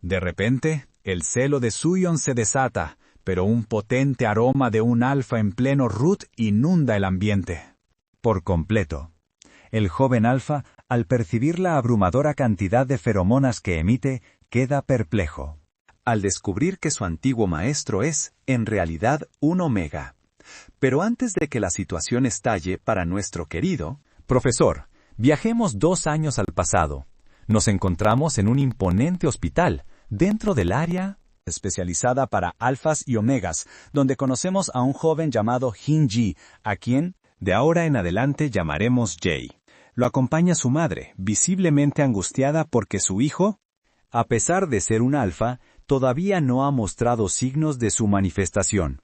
De repente, el celo de Suyeon se desata, pero un potente aroma de un alfa en pleno root inunda el ambiente. Por completo. El joven alfa, al percibir la abrumadora cantidad de feromonas que emite, queda perplejo. Al descubrir que su antiguo maestro es, en realidad, un omega. Pero antes de que la situación estalle para nuestro querido profesor, viajemos 2 años al pasado. Nos encontramos en un imponente hospital, dentro del área especializada para alfas y omegas, donde conocemos a un joven llamado Hin-ji, a quien, de ahora en adelante, llamaremos Jay. Lo acompaña su madre, visiblemente angustiada porque su hijo, a pesar de ser un alfa, todavía no ha mostrado signos de su manifestación.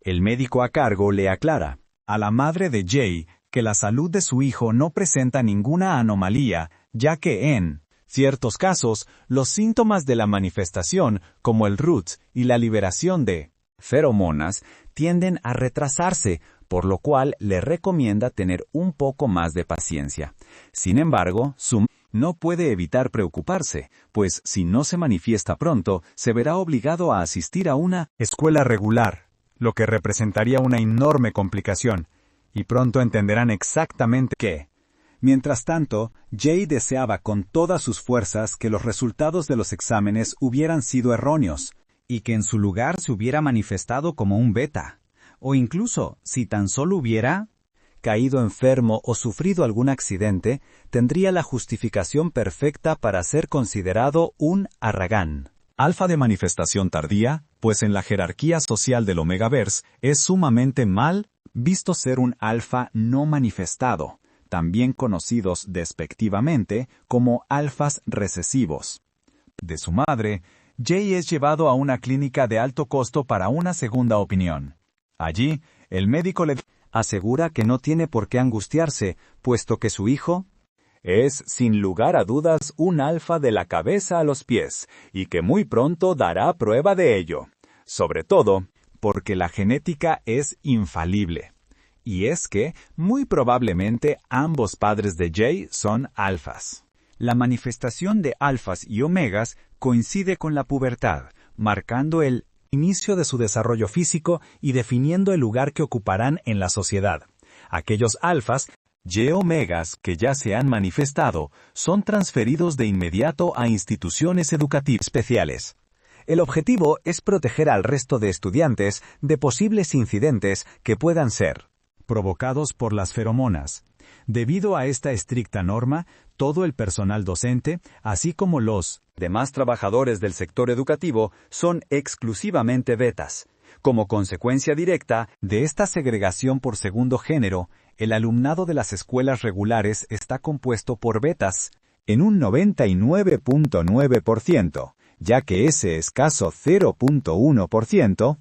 El médico a cargo le aclara a la madre de Jay que la salud de su hijo no presenta ninguna anomalía, ya que en ciertos casos, los síntomas de la manifestación, como el RUT y la liberación de feromonas, tienden a retrasarse, por lo cual le recomienda tener un poco más de paciencia. Sin embargo, Sum no puede evitar preocuparse, pues si no se manifiesta pronto, se verá obligado a asistir a una escuela regular, lo que representaría una enorme complicación, y pronto entenderán exactamente qué. Mientras tanto, Jay deseaba con todas sus fuerzas que los resultados de los exámenes hubieran sido erróneos, y que en su lugar se hubiera manifestado como un beta, o incluso, si tan solo hubiera caído enfermo o sufrido algún accidente, tendría la justificación perfecta para ser considerado un Arragán. Alfa de manifestación tardía, pues en la jerarquía social del Omegaverse es sumamente mal visto ser un alfa no manifestado, también conocidos despectivamente como alfas recesivos. De su madre, Jay es llevado a una clínica de alto costo para una segunda opinión. Allí, el médico le asegura que no tiene por qué angustiarse, puesto que su hijo es, sin lugar a dudas, un alfa de la cabeza a los pies, y que muy pronto dará prueba de ello. Sobre todo, porque la genética es infalible. Y es que, muy probablemente, ambos padres de Jay son alfas. La manifestación de alfas y omegas coincide con la pubertad, marcando el inicio de su desarrollo físico y definiendo el lugar que ocuparán en la sociedad. Aquellos alfas y omegas que ya se han manifestado son transferidos de inmediato a instituciones educativas especiales. El objetivo es proteger al resto de estudiantes de posibles incidentes que puedan ser provocados por las feromonas. Debido a esta estricta norma, todo el personal docente, así como los demás trabajadores del sector educativo, son exclusivamente betas. Como consecuencia directa de esta segregación por segundo género, el alumnado de las escuelas regulares está compuesto por betas, en un 99.9%, ya que ese escaso 0.1%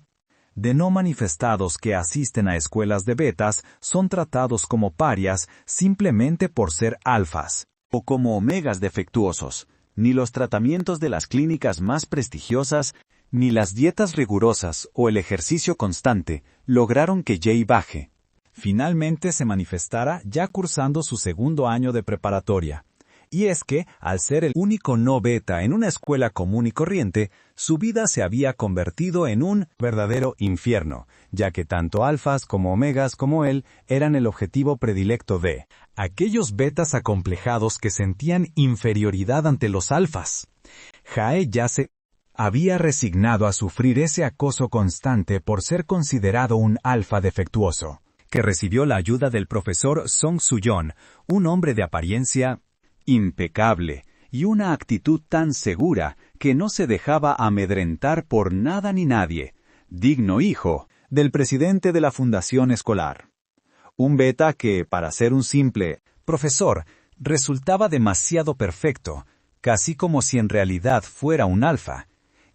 de no manifestados que asisten a escuelas de betas son tratados como parias simplemente por ser alfas, o como omegas defectuosos. Ni los tratamientos de las clínicas más prestigiosas, ni las dietas rigurosas o el ejercicio constante lograron que Jay baje. Finalmente se manifestara ya cursando su segundo año de preparatoria. Y es que, al ser el único no beta en una escuela común y corriente, su vida se había convertido en un verdadero infierno, ya que tanto alfas como omegas como él eran el objetivo predilecto de aquellos betas acomplejados que sentían inferioridad ante los alfas. Jae ya se había resignado a sufrir ese acoso constante por ser considerado un alfa defectuoso, que recibió la ayuda del profesor Song Su-yeon, un hombre de apariencia impecable y una actitud tan segura que no se dejaba amedrentar por nada ni nadie, digno hijo del presidente de la fundación escolar. Un beta que, para ser un simple profesor, resultaba demasiado perfecto, casi como si en realidad fuera un alfa.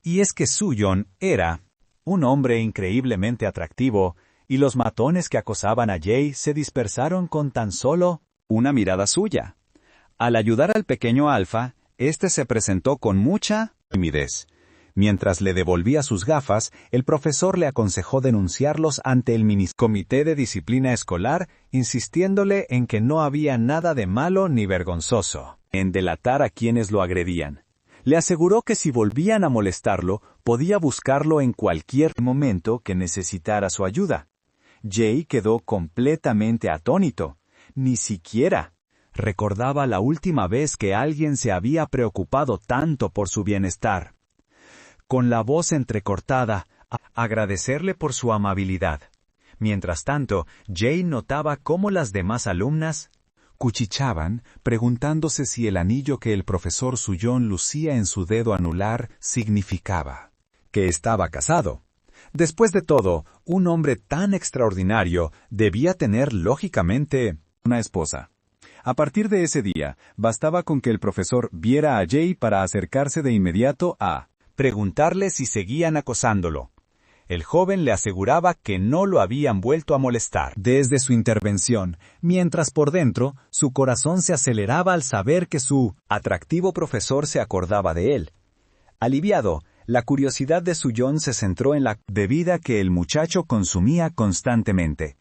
Y es que Su-yeon era un hombre increíblemente atractivo, y los matones que acosaban a Jay se dispersaron con tan solo una mirada suya. Al ayudar al pequeño alfa, este se presentó con mucha timidez. Mientras le devolvía sus gafas, el profesor le aconsejó denunciarlos ante el comité de disciplina escolar, insistiéndole en que no había nada de malo ni vergonzoso en delatar a quienes lo agredían. Le aseguró que si volvían a molestarlo, podía buscarlo en cualquier momento que necesitara su ayuda. Jay quedó completamente atónito. Ni siquiera recordaba la última vez que alguien se había preocupado tanto por su bienestar. Con la voz entrecortada, agradecerle por su amabilidad. Mientras tanto, Jay notaba cómo las demás alumnas cuchichaban, preguntándose si el anillo que el profesor Suyon lucía en su dedo anular significaba que estaba casado. Después de todo, un hombre tan extraordinario debía tener, lógicamente, una esposa. A partir de ese día, bastaba con que el profesor viera a Jay para acercarse de inmediato a preguntarle si seguían acosándolo. El joven le aseguraba que no lo habían vuelto a molestar desde su intervención, mientras por dentro su corazón se aceleraba al saber que su atractivo profesor se acordaba de él. Aliviado, la curiosidad de Suyon se centró en la bebida que el muchacho consumía constantemente.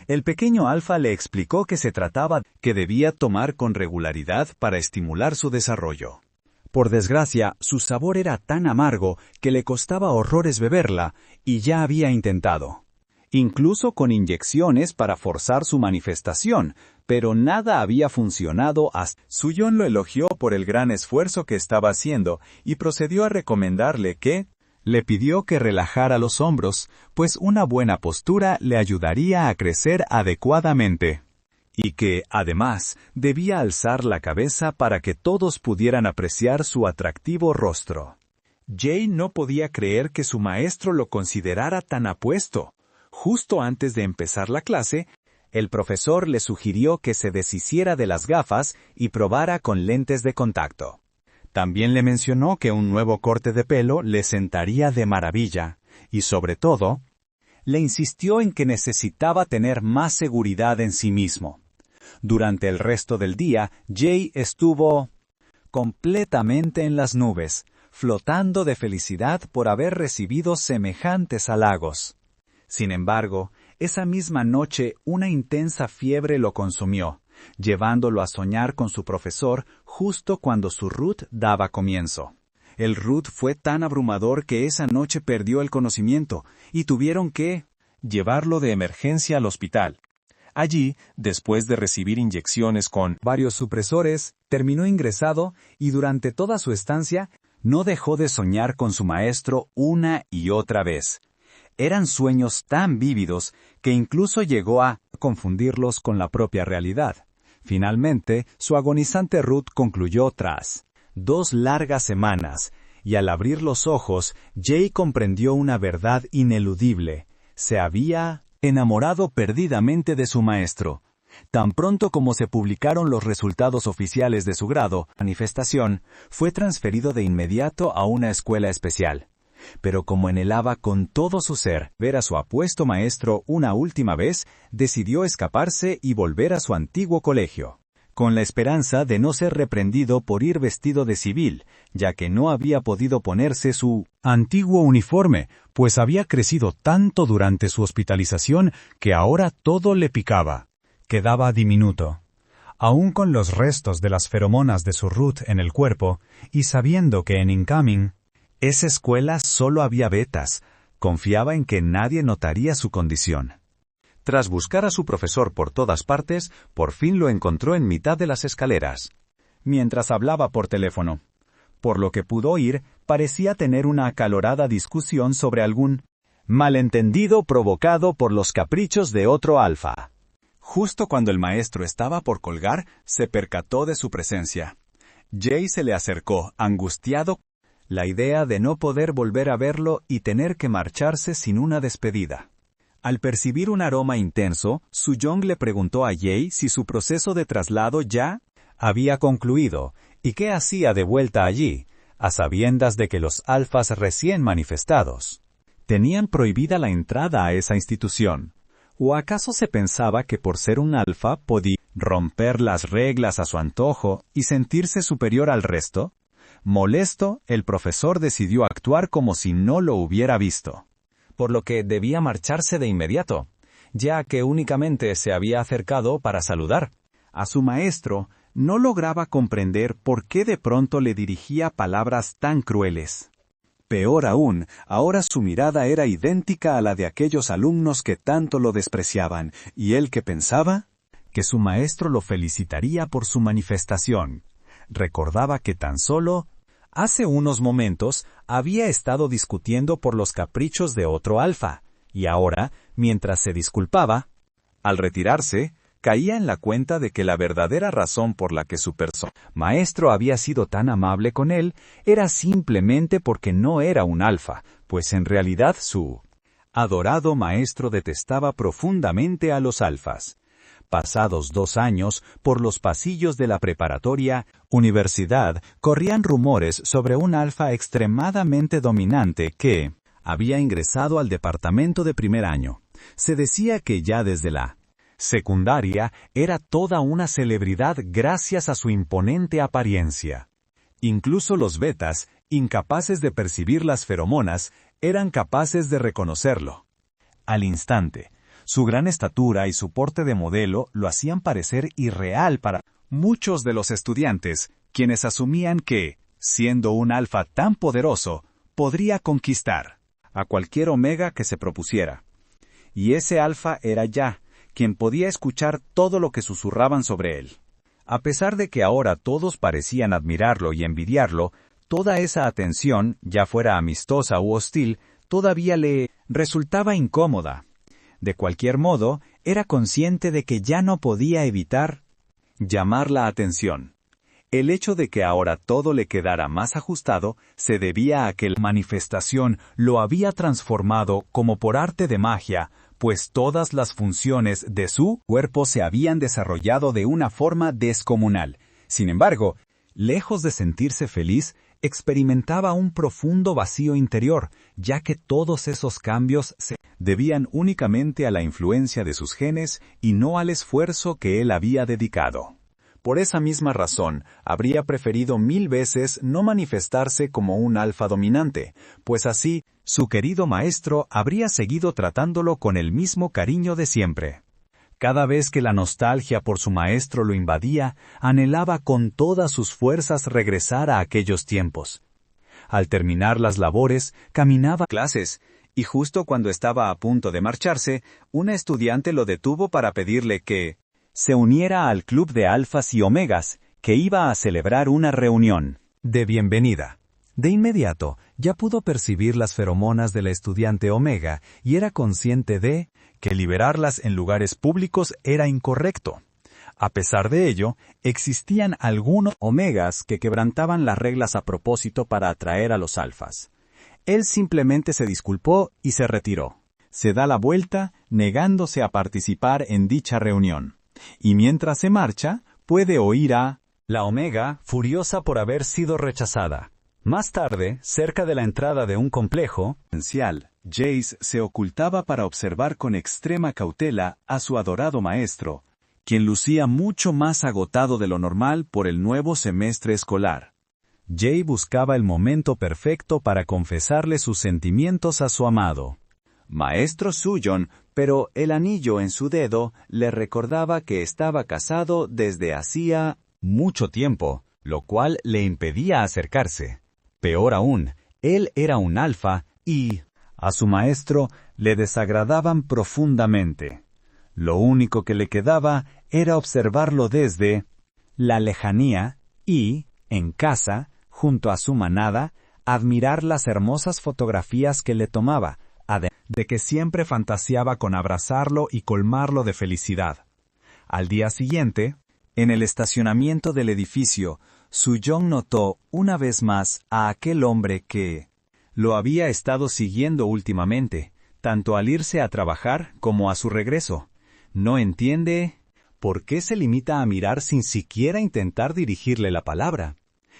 El pequeño Alfa le explicó que se trataba que debía tomar con regularidad para estimular su desarrollo. Por desgracia, su sabor era tan amargo que le costaba horrores beberla, y ya había intentado, incluso con inyecciones para forzar su manifestación, pero nada había funcionado hasta. Suyon lo elogió por el gran esfuerzo que estaba haciendo y procedió a recomendarle que le pidió que relajara los hombros, pues una buena postura le ayudaría a crecer adecuadamente. Y que, además, debía alzar la cabeza para que todos pudieran apreciar su atractivo rostro. Jay no podía creer que su maestro lo considerara tan apuesto. Justo antes de empezar la clase, el profesor le sugirió que se deshiciera de las gafas y probara con lentes de contacto. También le mencionó que un nuevo corte de pelo le sentaría de maravilla, y sobre todo, le insistió en que necesitaba tener más seguridad en sí mismo. Durante el resto del día, Jay estuvo completamente en las nubes, flotando de felicidad por haber recibido semejantes halagos. Sin embargo, esa misma noche una intensa fiebre lo consumió, llevándolo a soñar con su profesor justo cuando su RUT daba comienzo. El RUT fue tan abrumador que esa noche perdió el conocimiento y tuvieron que llevarlo de emergencia al hospital. Allí, después de recibir inyecciones con varios supresores, terminó ingresado y durante toda su estancia no dejó de soñar con su maestro una y otra vez. Eran sueños tan vívidos que incluso llegó a confundirlos con la propia realidad. Finalmente, su agonizante RUT concluyó tras 2 largas semanas, y al abrir los ojos, Jay comprendió una verdad ineludible. Se había enamorado perdidamente de su maestro. Tan pronto como se publicaron los resultados oficiales de su grado, manifestación, fue transferido de inmediato a una escuela especial. Pero como anhelaba con todo su ser ver a su apuesto maestro una última vez, decidió escaparse y volver a su antiguo colegio, con la esperanza de no ser reprendido por ir vestido de civil, ya que no había podido ponerse su antiguo uniforme, pues había crecido tanto durante su hospitalización que ahora todo le picaba. Quedaba diminuto. Aún con los restos de las feromonas de su RUT en el cuerpo, y sabiendo que en Incoming, esa escuela solo había betas, confiaba en que nadie notaría su condición. Tras buscar a su profesor por todas partes, por fin lo encontró en mitad de las escaleras, mientras hablaba por teléfono. Por lo que pudo oír, parecía tener una acalorada discusión sobre algún malentendido provocado por los caprichos de otro alfa. Justo cuando el maestro estaba por colgar, se percató de su presencia. Jay se le acercó, angustiado, la idea de no poder volver a verlo y tener que marcharse sin una despedida. Al percibir un aroma intenso, Suyong le preguntó a Jay si su proceso de traslado ya había concluido, y qué hacía de vuelta allí, a sabiendas de que los alfas recién manifestados tenían prohibida la entrada a esa institución. ¿O acaso se pensaba que por ser un alfa podía romper las reglas a su antojo y sentirse superior al resto? Molesto, el profesor decidió actuar como si no lo hubiera visto, por lo que debía marcharse de inmediato, ya que únicamente se había acercado para saludar. A su maestro no lograba comprender por qué de pronto le dirigía palabras tan crueles. Peor aún, ahora su mirada era idéntica a la de aquellos alumnos que tanto lo despreciaban, y él que pensaba que su maestro lo felicitaría por su manifestación. Recordaba que tan solo hace unos momentos había estado discutiendo por los caprichos de otro alfa, y ahora, mientras se disculpaba, al retirarse, caía en la cuenta de que la verdadera razón por la que su maestro había sido tan amable con él era simplemente porque no era un alfa, pues en realidad su adorado maestro detestaba profundamente a los alfas. Pasados 2 años, por los pasillos de la preparatoria, universidad, corrían rumores sobre un alfa extremadamente dominante que había ingresado al departamento de primer año. Se decía que ya desde la secundaria era toda una celebridad gracias a su imponente apariencia. Incluso los betas, incapaces de percibir las feromonas, eran capaces de reconocerlo al instante. Su gran estatura y su porte de modelo lo hacían parecer irreal para muchos de los estudiantes, quienes asumían que, siendo un alfa tan poderoso, podría conquistar a cualquier omega que se propusiera. Y ese alfa era ya, quien podía escuchar todo lo que susurraban sobre él. A pesar de que ahora todos parecían admirarlo y envidiarlo, toda esa atención, ya fuera amistosa u hostil, todavía le resultaba incómoda. De cualquier modo, era consciente de que ya no podía evitar llamar la atención. El hecho de que ahora todo le quedara más ajustado se debía a que la manifestación lo había transformado como por arte de magia, pues todas las funciones de su cuerpo se habían desarrollado de una forma descomunal. Sin embargo, lejos de sentirse feliz, experimentaba un profundo vacío interior, ya que todos esos cambios se debían únicamente a la influencia de sus genes y no al esfuerzo que él había dedicado. Por esa misma razón, habría preferido 1000 veces no manifestarse como un alfa dominante, pues así, su querido maestro habría seguido tratándolo con el mismo cariño de siempre. Cada vez que la nostalgia por su maestro lo invadía, anhelaba con todas sus fuerzas regresar a aquellos tiempos. Al terminar las labores, caminaba a clases, y justo cuando estaba a punto de marcharse, una estudiante lo detuvo para pedirle que se uniera al club de alfas y omegas, que iba a celebrar una reunión de bienvenida. De inmediato, ya pudo percibir las feromonas de la estudiante omega y era consciente de que liberarlas en lugares públicos era incorrecto. A pesar de ello, existían algunos omegas que quebrantaban las reglas a propósito para atraer a los alfas. Él simplemente se disculpó y se retiró. Se da la vuelta, negándose a participar en dicha reunión. Y mientras se marcha, puede oír a la omega furiosa por haber sido rechazada. Más tarde, cerca de la entrada de un complejo potencial, Jace se ocultaba para observar con extrema cautela a su adorado maestro, quien lucía mucho más agotado de lo normal por el nuevo semestre escolar. Jay buscaba el momento perfecto para confesarle sus sentimientos a su amado maestro Sujon, pero el anillo en su dedo le recordaba que estaba casado desde hacía mucho tiempo, lo cual le impedía acercarse. Peor aún, él era un alfa y a su maestro le desagradaban profundamente. Lo único que le quedaba era observarlo desde la lejanía y, en casa, junto a su manada, admirar las hermosas fotografías que le tomaba, de que siempre fantaseaba con abrazarlo y colmarlo de felicidad. Al día siguiente, en el estacionamiento del edificio, Sujon notó una vez más a aquel hombre que lo había estado siguiendo últimamente, tanto al irse a trabajar como a su regreso. No entiende por qué se limita a mirar sin siquiera intentar dirigirle la palabra.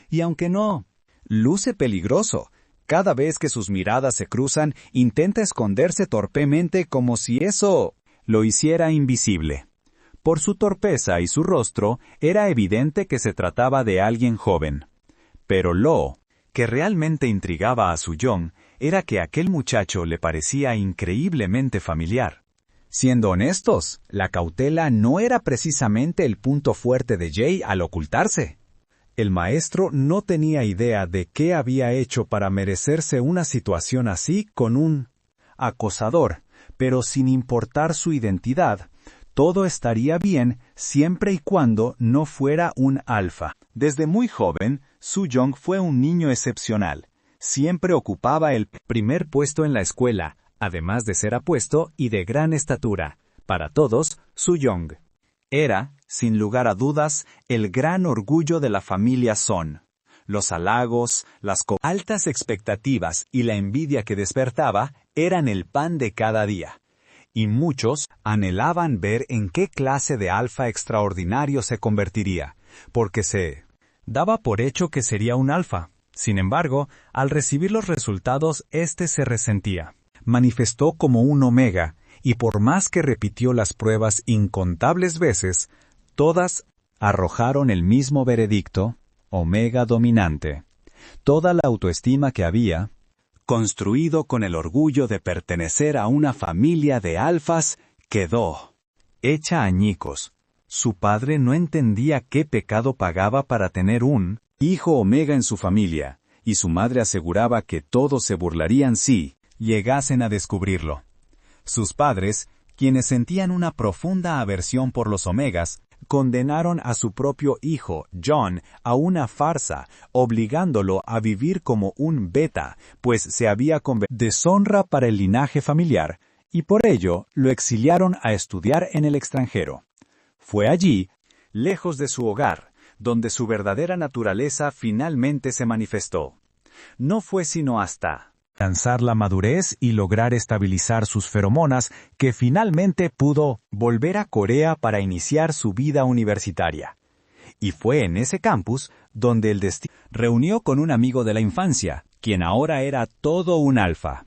Y aunque no luce peligroso, cada vez que sus miradas se cruzan, intenta esconderse torpemente como si eso lo hiciera invisible. Por su torpeza y su rostro, era evidente que se trataba de alguien joven. Pero lo que realmente intrigaba a Sujon era que aquel muchacho le parecía increíblemente familiar. Siendo honestos, la cautela no era precisamente el punto fuerte de Jay al ocultarse. El maestro no tenía idea de qué había hecho para merecerse una situación así con un acosador, pero sin importar su identidad, todo estaría bien siempre y cuando no fuera un alfa. Desde muy joven, Soo-young fue un niño excepcional. Siempre ocupaba el primer puesto en la escuela, además de ser apuesto y de gran estatura. Para todos, Soo-young era, sin lugar a dudas, el gran orgullo de la familia Son. Los halagos, las altas expectativas y la envidia que despertaba eran el pan de cada día. Y muchos anhelaban ver en qué clase de alfa extraordinario se convertiría, porque se daba por hecho que sería un alfa. Sin embargo, al recibir los resultados, éste se resentía. Manifestó como un omega, y por más que repitió las pruebas incontables veces, todas arrojaron el mismo veredicto: omega dominante. Toda la autoestima que había construido con el orgullo de pertenecer a una familia de alfas, quedó hecha añicos. Su padre no entendía qué pecado pagaba para tener un hijo omega en su familia, y su madre aseguraba que todos se burlarían si llegasen a descubrirlo. Sus padres, quienes sentían una profunda aversión por los omegas, condenaron a su propio hijo, John, a una farsa, obligándolo a vivir como un beta, pues se había convertido en deshonra para el linaje familiar, y por ello lo exiliaron a estudiar en el extranjero. Fue allí, lejos de su hogar, donde su verdadera naturaleza finalmente se manifestó. No fue sino hasta alcanzar la madurez y lograr estabilizar sus feromonas que finalmente pudo volver a Corea para iniciar su vida universitaria. Y fue en ese campus donde el destino reunió con un amigo de la infancia, quien ahora era todo un alfa.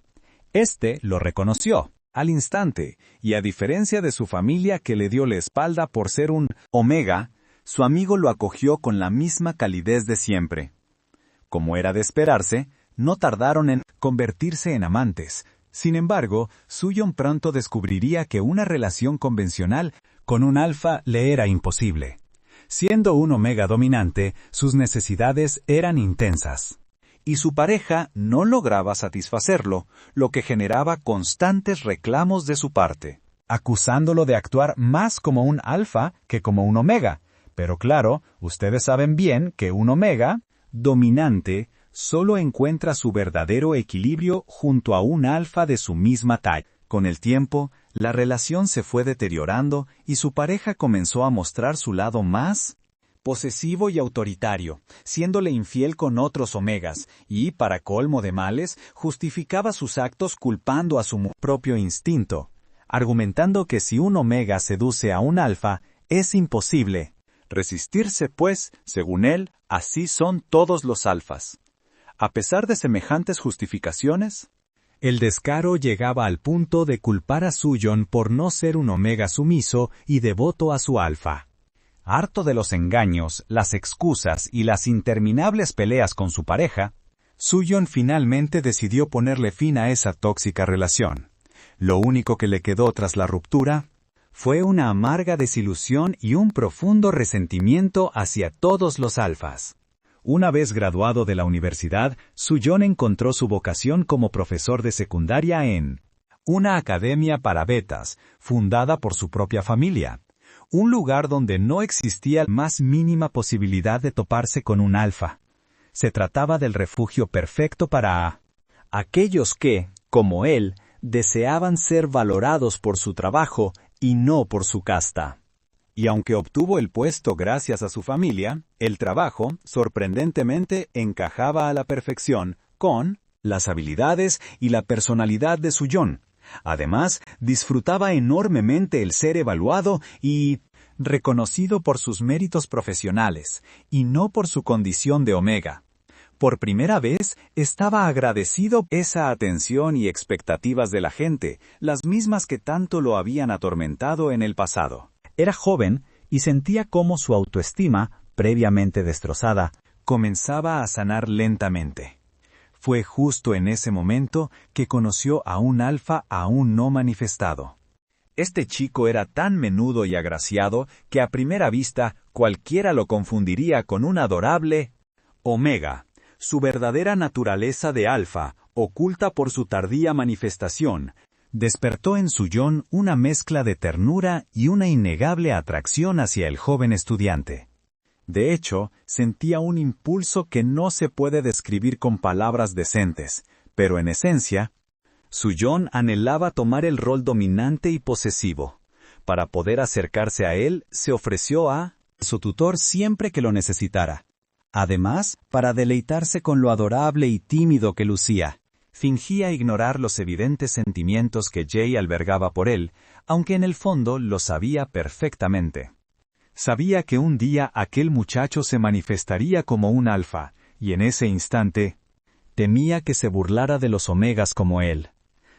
Este lo reconoció al instante, y a diferencia de su familia que le dio la espalda por ser un omega, su amigo lo acogió con la misma calidez de siempre. Como era de esperarse, no tardaron en convertirse en amantes. Sin embargo, Soo-young pronto descubriría que una relación convencional con un alfa le era imposible. Siendo un omega dominante, sus necesidades eran intensas, y su pareja no lograba satisfacerlo, lo que generaba constantes reclamos de su parte, acusándolo de actuar más como un alfa que como un omega. Pero claro, ustedes saben bien que un omega dominante solo encuentra su verdadero equilibrio junto a un alfa de su misma talla. Con el tiempo, la relación se fue deteriorando y su pareja comenzó a mostrar su lado más posesivo y autoritario, siéndole infiel con otros omegas, y, para colmo de males, justificaba sus actos culpando a su propio instinto, argumentando que si un omega seduce a un alfa, es imposible resistirse, pues, según él, así son todos los alfas. A pesar de semejantes justificaciones, el descaro llegaba al punto de culpar a Soo-young por no ser un omega sumiso y devoto a su alfa. Harto de los engaños, las excusas y las interminables peleas con su pareja, Soo-young finalmente decidió ponerle fin a esa tóxica relación. Lo único que le quedó tras la ruptura fue una amarga desilusión y un profundo resentimiento hacia todos los alfas. Una vez graduado de la universidad, Soo-young encontró su vocación como profesor de secundaria en una academia para betas, fundada por su propia familia. Un lugar donde no existía la más mínima posibilidad de toparse con un alfa. Se trataba del refugio perfecto para aquellos que, como él, deseaban ser valorados por su trabajo y no por su casta. Y aunque obtuvo el puesto gracias a su familia, el trabajo, sorprendentemente, encajaba a la perfección con las habilidades y la personalidad de Soo-young. Además, disfrutaba enormemente el ser evaluado y reconocido por sus méritos profesionales, y no por su condición de omega. Por primera vez, estaba agradecido por esa atención y expectativas de la gente, las mismas que tanto lo habían atormentado en el pasado. Era joven y sentía cómo su autoestima, previamente destrozada, comenzaba a sanar lentamente. Fue justo en ese momento que conoció a un alfa aún no manifestado. Este chico era tan menudo y agraciado que a primera vista cualquiera lo confundiría con un adorable Omega. Su verdadera naturaleza de alfa, oculta por su tardía manifestación, despertó en Su-yeon una mezcla de ternura y una innegable atracción hacia el joven estudiante. De hecho, sentía un impulso que no se puede describir con palabras decentes, pero en esencia, Su-yeon anhelaba tomar el rol dominante y posesivo. Para poder acercarse a él, se ofreció a su tutor siempre que lo necesitara. Además, para deleitarse con lo adorable y tímido que lucía, fingía ignorar los evidentes sentimientos que Jay albergaba por él, aunque en el fondo lo sabía perfectamente. Sabía que un día aquel muchacho se manifestaría como un alfa, y en ese instante, temía que se burlara de los omegas como él.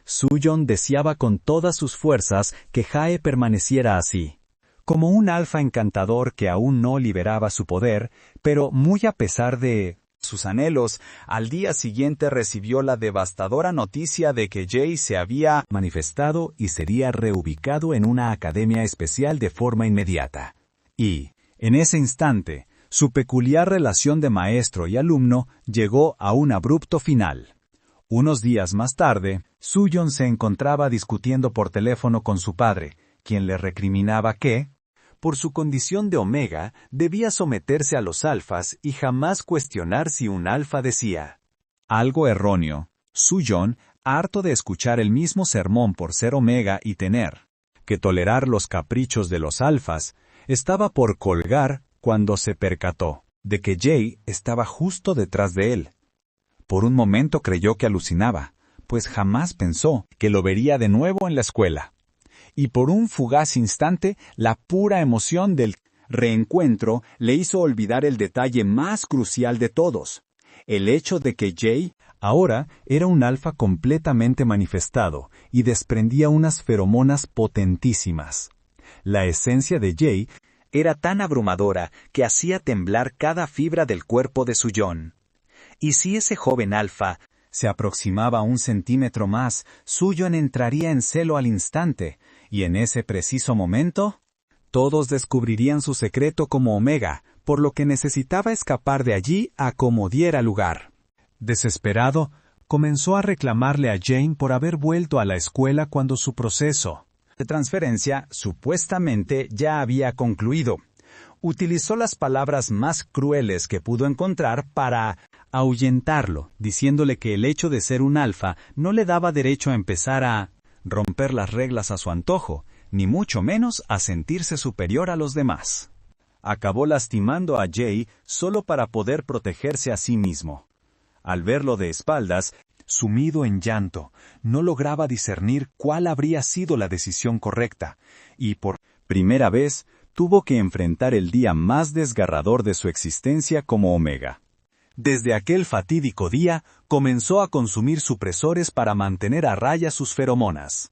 Su-yeon deseaba con todas sus fuerzas que Jae permaneciera así, como un alfa encantador que aún no liberaba su poder, pero muy a pesar de sus anhelos, al día siguiente recibió la devastadora noticia de que Jay se había manifestado y sería reubicado en una academia especial de forma inmediata. Y, en ese instante, su peculiar relación de maestro y alumno llegó a un abrupto final. Unos días más tarde, Su-yeon se encontraba discutiendo por teléfono con su padre, quien le recriminaba que, por su condición de omega, debía someterse a los alfas y jamás cuestionar si un alfa decía algo erróneo. Su-yeon, harto de escuchar el mismo sermón por ser omega y tener que tolerar los caprichos de los alfas, estaba por colgar cuando se percató de que Jay estaba justo detrás de él. Por un momento creyó que alucinaba, pues jamás pensó que lo vería de nuevo en la escuela. Y por un fugaz instante, la pura emoción del reencuentro le hizo olvidar el detalle más crucial de todos, el hecho de que Jay ahora era un alfa completamente manifestado y desprendía unas feromonas potentísimas. La esencia de Jay era tan abrumadora que hacía temblar cada fibra del cuerpo de Su-yeon. Y si ese joven alfa se aproximaba 1 centímetro más, Su-yeon entraría en celo al instante, y en ese preciso momento, todos descubrirían su secreto como omega, por lo que necesitaba escapar de allí a como diera lugar. Desesperado, comenzó a reclamarle a Jane por haber vuelto a la escuela cuando su proceso de transferencia supuestamente ya había concluido. Utilizó las palabras más crueles que pudo encontrar para ahuyentarlo, diciéndole que el hecho de ser un alfa no le daba derecho a empezar a romper las reglas a su antojo, ni mucho menos a sentirse superior a los demás. Acabó lastimando a Jay solo para poder protegerse a sí mismo. Al verlo de espaldas, sumido en llanto, no lograba discernir cuál habría sido la decisión correcta, y por primera vez tuvo que enfrentar el día más desgarrador de su existencia como omega. Desde aquel fatídico día, comenzó a consumir supresores para mantener a raya sus feromonas,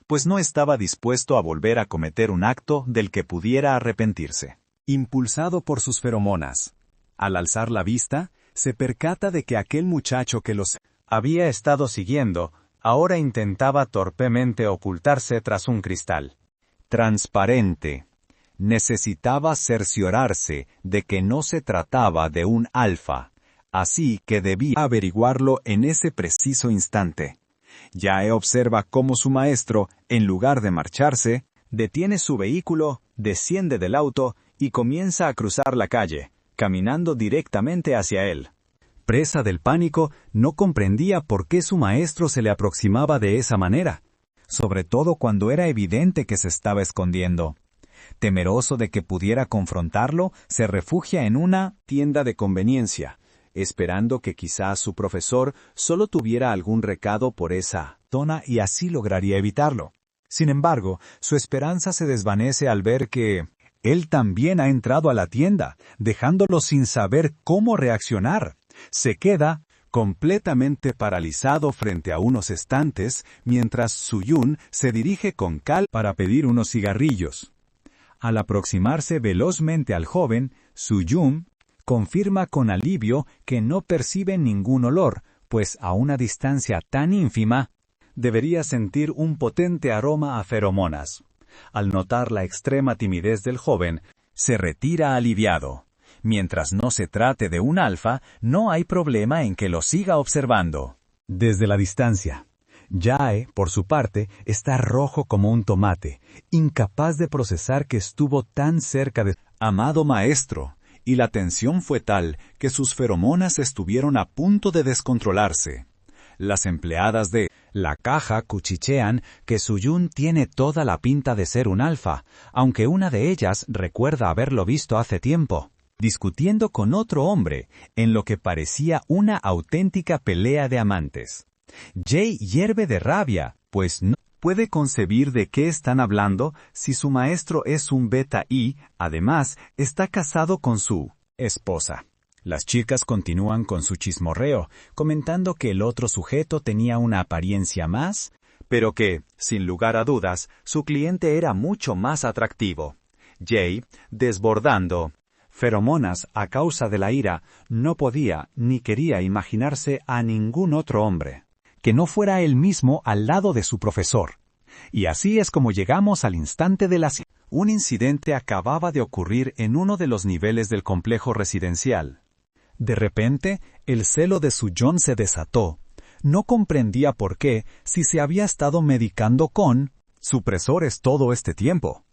pues no estaba dispuesto a volver a cometer un acto del que pudiera arrepentirse. Impulsado por sus feromonas, al alzar la vista, se percata de que aquel muchacho que los había estado siguiendo, ahora intentaba torpemente ocultarse tras un cristal transparente. Necesitaba cerciorarse de que no se trataba de un alfa, así que debía averiguarlo en ese preciso instante. Yae observa cómo su maestro, en lugar de marcharse, detiene su vehículo, desciende del auto y comienza a cruzar la calle, caminando directamente hacia él. Presa del pánico, no comprendía por qué su maestro se le aproximaba de esa manera, sobre todo cuando era evidente que se estaba escondiendo. Temeroso de que pudiera confrontarlo, se refugia en una tienda de conveniencia, esperando que quizás su profesor solo tuviera algún recado por esa zona y así lograría evitarlo. Sin embargo, su esperanza se desvanece al ver que él también ha entrado a la tienda, dejándolo sin saber cómo reaccionar. Se queda completamente paralizado frente a unos estantes, mientras Su-yeon se dirige con calma para pedir unos cigarrillos. Al aproximarse velozmente al joven, Su-yeon confirma con alivio que no percibe ningún olor, pues a una distancia tan ínfima, debería sentir un potente aroma a feromonas. Al notar la extrema timidez del joven, se retira aliviado. Mientras no se trate de un alfa, no hay problema en que lo siga observando. Desde la distancia, Jae, por su parte, está rojo como un tomate, incapaz de procesar que estuvo tan cerca de amado maestro, y la tensión fue tal que sus feromonas estuvieron a punto de descontrolarse. Las empleadas de la caja cuchichean que Suyun tiene toda la pinta de ser un alfa, aunque una de ellas recuerda haberlo visto hace tiempo, discutiendo con otro hombre, en lo que parecía una auténtica pelea de amantes. Jae hierve de rabia, pues no puede concebir de qué están hablando si su maestro es un beta y, además, está casado con su esposa. Las chicas continúan con su chismorreo, comentando que el otro sujeto tenía una apariencia más, pero que, sin lugar a dudas, su cliente era mucho más atractivo. Jae, desbordando feromonas a causa de la ira, no podía ni quería imaginarse a ningún otro hombre que no fuera él mismo al lado de su profesor. Y así es como llegamos al instante de la cita. Un incidente acababa de ocurrir en uno de los niveles del complejo residencial. De repente, el celo de Suyun se desató. No comprendía por qué, si se había estado medicando con supresores todo este tiempo.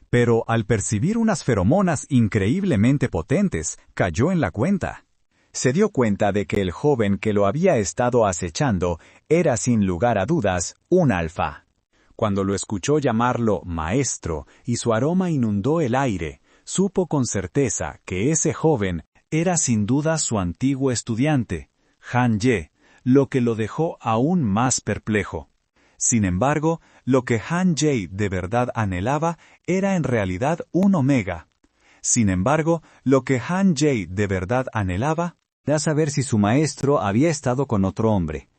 Pero al percibir unas feromonas increíblemente potentes, cayó en la cuenta. Se dio cuenta de que el joven que lo había estado acechando era sin lugar a dudas un alfa. Cuando lo escuchó llamarlo maestro y su aroma inundó el aire, supo con certeza que ese joven era sin duda su antiguo estudiante, Han Ye, lo que lo dejó aún más perplejo. Sin embargo, lo que Han Ye de verdad anhelaba era en realidad un omega. Era saber si su maestro había estado con otro hombre.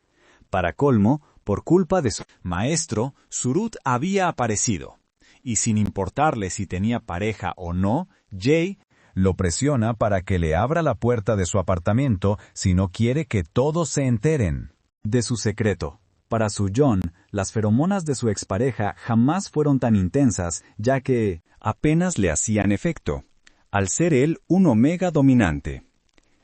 Para colmo, por culpa de su maestro, Surut había aparecido. Y sin importarle si tenía pareja o no, Jae lo presiona para que le abra la puerta de su apartamento si no quiere que todos se enteren de su secreto. Para Suyun, las feromonas de su expareja jamás fueron tan intensas, ya que apenas le hacían efecto, al ser él un omega dominante.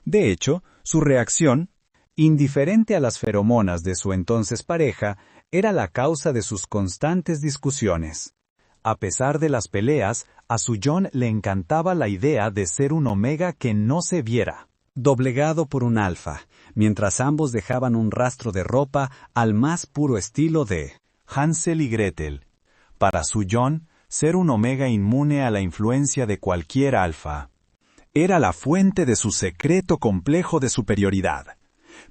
De hecho, su reacción, indiferente a las feromonas de su entonces pareja, era la causa de sus constantes discusiones. A pesar de las peleas, a Suyun le encantaba la idea de ser un omega que no se viera doblegado por un alfa, mientras ambos dejaban un rastro de ropa al más puro estilo de Hansel y Gretel. Para Suyun, ser un omega inmune a la influencia de cualquier alfa era la fuente de su secreto complejo de superioridad.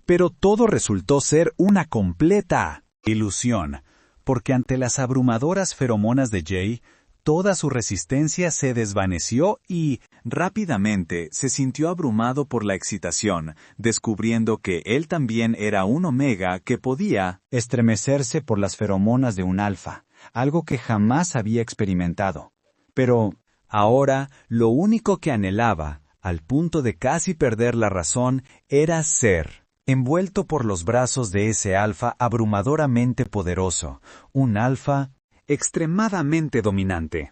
Pero todo resultó ser una completa ilusión, porque ante las abrumadoras feromonas de Jae, toda su resistencia se desvaneció y, rápidamente, se sintió abrumado por la excitación, descubriendo que él también era un omega que podía estremecerse por las feromonas de un alfa, algo que jamás había experimentado. Pero, ahora, lo único que anhelaba, al punto de casi perder la razón, era ser envuelto por los brazos de ese alfa abrumadoramente poderoso, un alfa extremadamente dominante.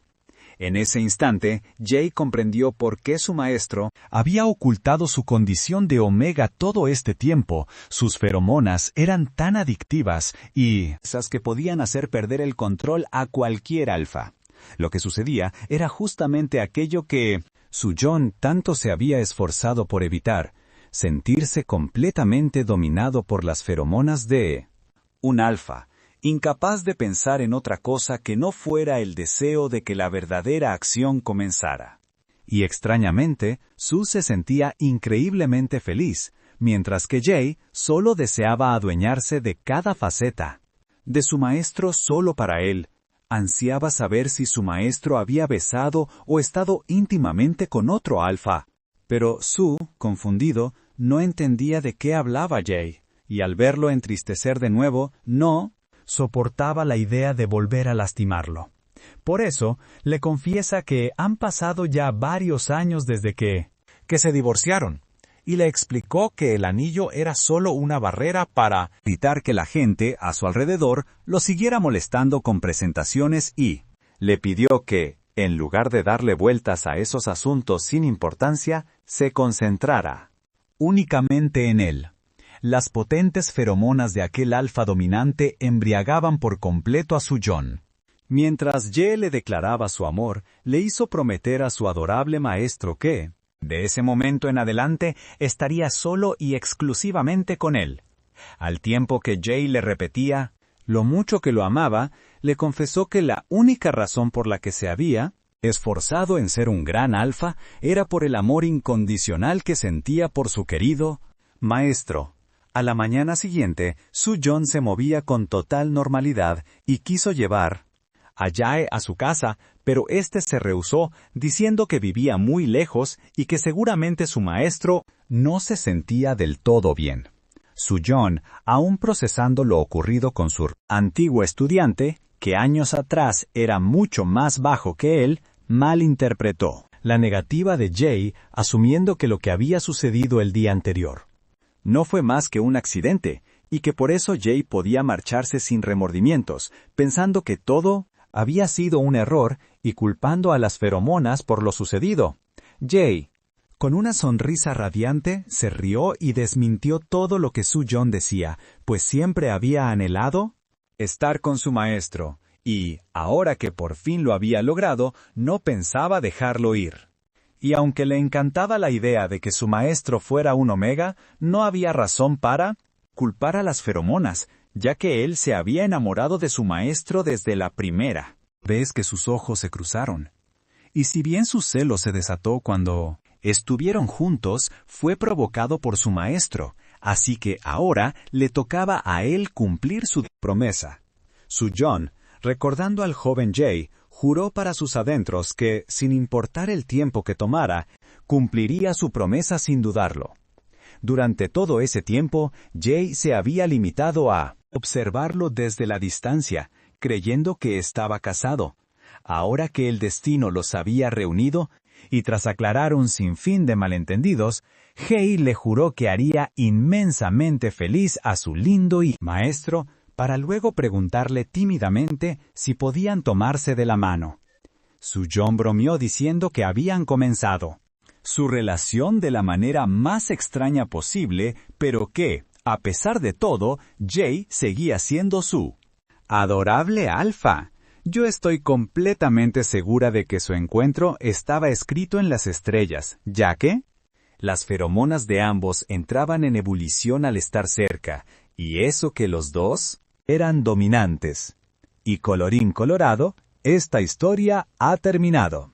En ese instante, Jae comprendió por qué su maestro había ocultado su condición de omega todo este tiempo. Sus feromonas eran tan adictivas y esas que podían hacer perder el control a cualquier alfa. Lo que sucedía era justamente aquello que Suyun tanto se había esforzado por evitar, sentirse completamente dominado por las feromonas de un alfa, incapaz de pensar en otra cosa que no fuera el deseo de que la verdadera acción comenzara. Y extrañamente, Su se sentía increíblemente feliz, mientras que Jae solo deseaba adueñarse de cada faceta de su maestro solo para él. Ansiaba saber si su maestro había besado o estado íntimamente con otro alfa. Pero Su, confundido, no entendía de qué hablaba Jae, y al verlo entristecer de nuevo, no soportaba la idea de volver a lastimarlo. Por eso, le confiesa que han pasado ya varios años desde que se divorciaron, y le explicó que el anillo era solo una barrera para evitar que la gente a su alrededor lo siguiera molestando con presentaciones y Le pidió que, en lugar de darle vueltas a esos asuntos sin importancia, se concentrara únicamente en él. Las potentes feromonas de aquel alfa dominante embriagaban por completo a su John. Mientras Ye le declaraba su amor, le hizo prometer a su adorable maestro que, de ese momento en adelante, estaría solo y exclusivamente con él. Al tiempo que Jay le repetía lo mucho que lo amaba, le confesó que la única razón por la que se había esforzado en ser un gran alfa era por el amor incondicional que sentía por su querido maestro. A la mañana siguiente, Su John se movía con total normalidad y quiso llevar a Jae a su casa, pero éste se rehusó, diciendo que vivía muy lejos y que seguramente su maestro no se sentía del todo bien. Su John, aún procesando lo ocurrido con su antiguo estudiante, que años atrás era mucho más bajo que él, malinterpretó la negativa de Jay, asumiendo que lo que había sucedido el día anterior no fue más que un accidente, y que por eso Jay podía marcharse sin remordimientos, pensando que todo había sido un error y culpando a las feromonas por lo sucedido. Jay, con una sonrisa radiante, se rió y desmintió todo lo que Su John decía, pues siempre había anhelado estar con su maestro, y, ahora que por fin lo había logrado, no pensaba dejarlo ir. Y aunque le encantaba la idea de que su maestro fuera un omega, no había razón para culpar a las feromonas, ya que él se había enamorado de su maestro desde la primera vez que sus ojos se cruzaron. Y si bien su celo se desató cuando estuvieron juntos, fue provocado por su maestro, así que ahora le tocaba a él cumplir su promesa. Su John, recordando al joven Jay, juró para sus adentros que, sin importar el tiempo que tomara, cumpliría su promesa sin dudarlo. Durante todo ese tiempo, Jay se había limitado a observarlo desde la distancia, creyendo que estaba casado. Ahora que el destino los había reunido, y tras aclarar un sinfín de malentendidos, Jay le juró que haría inmensamente feliz a su lindo y maestro, para luego preguntarle tímidamente si podían tomarse de la mano. Su John bromeó diciendo que habían comenzado su relación de la manera más extraña posible, pero que, a pesar de todo, Jay seguía siendo su adorable alfa. Yo estoy completamente segura de que su encuentro estaba escrito en las estrellas, ya que las feromonas de ambos entraban en ebullición al estar cerca, y eso que los dos eran dominantes. Y colorín colorado, esta historia ha terminado.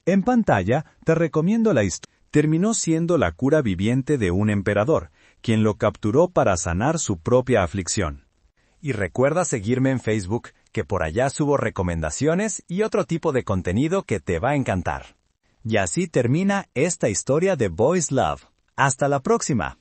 En pantalla te recomiendo la historia. Terminó siendo la cura viviente de un emperador, quien lo capturó para sanar su propia aflicción. Y recuerda seguirme en Facebook, que por allá subo recomendaciones y otro tipo de contenido que te va a encantar. Y así termina esta historia de Boys Love. ¡Hasta la próxima!